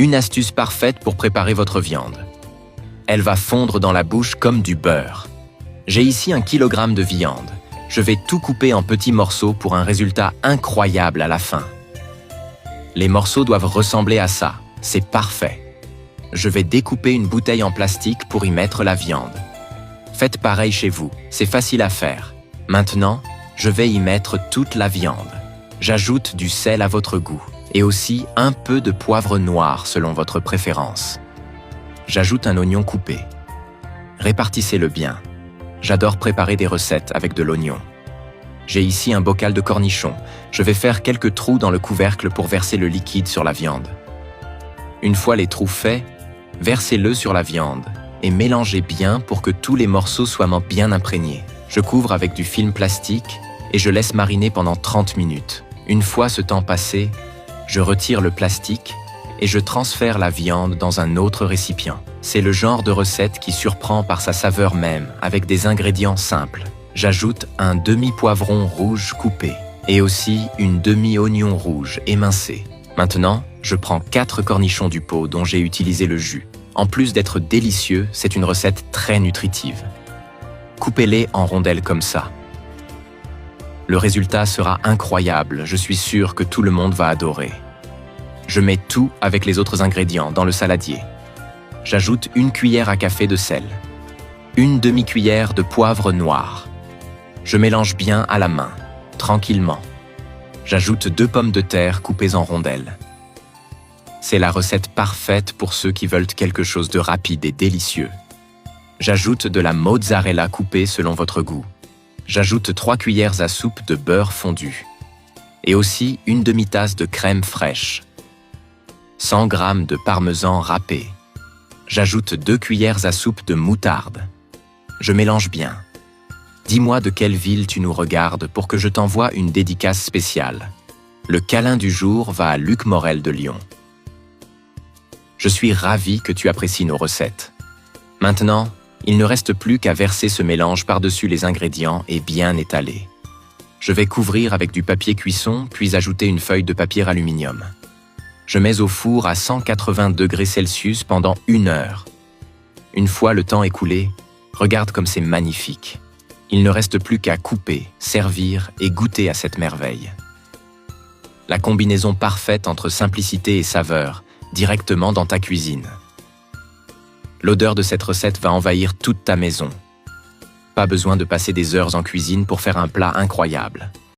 Une astuce parfaite pour préparer votre viande. Elle va fondre dans la bouche comme du beurre. J'ai ici 1 kg de viande. Je vais tout couper en petits morceaux pour un résultat incroyable à la fin. Les morceaux doivent ressembler à ça. C'est parfait. Je vais découper une bouteille en plastique pour y mettre la viande. Faites pareil chez vous, c'est facile à faire. Maintenant, je vais y mettre toute la viande. J'ajoute du sel à votre goût et aussi un peu de poivre noir selon votre préférence. J'ajoute un oignon coupé. Répartissez-le bien. J'adore préparer des recettes avec de l'oignon. J'ai ici un bocal de cornichons. Je vais faire quelques trous dans le couvercle pour verser le liquide sur la viande. Une fois les trous faits, versez-le sur la viande et mélangez bien pour que tous les morceaux soient bien imprégnés. Je couvre avec du film plastique et je laisse mariner pendant 30 minutes. Une fois ce temps passé, je retire le plastique et je transfère la viande dans un autre récipient. C'est le genre de recette qui surprend par sa saveur même, avec des ingrédients simples. J'ajoute un demi-poivron rouge coupé et aussi une demi-oignon rouge émincé. Maintenant, je prends 4 cornichons du pot dont j'ai utilisé le jus. En plus d'être délicieux, c'est une recette très nutritive. Coupez-les en rondelles comme ça. Le résultat sera incroyable, je suis sûr que tout le monde va adorer. Je mets tout avec les autres ingrédients dans le saladier. J'ajoute 1 cuillère à café de sel, 1 demi-cuillère de poivre noir. Je mélange bien à la main, tranquillement. J'ajoute 2 pommes de terre coupées en rondelles. C'est la recette parfaite pour ceux qui veulent quelque chose de rapide et délicieux. J'ajoute de la mozzarella coupée selon votre goût. J'ajoute 3 cuillères à soupe de beurre fondu. Et aussi 1 demi-tasse de crème fraîche. 100 g de parmesan râpé. J'ajoute 2 cuillères à soupe de moutarde. Je mélange bien. Dis-moi de quelle ville tu nous regardes pour que je t'envoie une dédicace spéciale. Le câlin du jour va à Luc Morel de Lyon. Je suis ravi que tu apprécies nos recettes. Maintenant, il ne reste plus qu'à verser ce mélange par-dessus les ingrédients et bien étaler. Je vais couvrir avec du papier cuisson, puis ajouter une feuille de papier aluminium. Je mets au four à 180 degrés Celsius pendant 1 heure. Une fois le temps écoulé, regarde comme c'est magnifique. Il ne reste plus qu'à couper, servir et goûter à cette merveille. La combinaison parfaite entre simplicité et saveur, directement dans ta cuisine. L'odeur de cette recette va envahir toute ta maison. Pas besoin de passer des heures en cuisine pour faire un plat incroyable.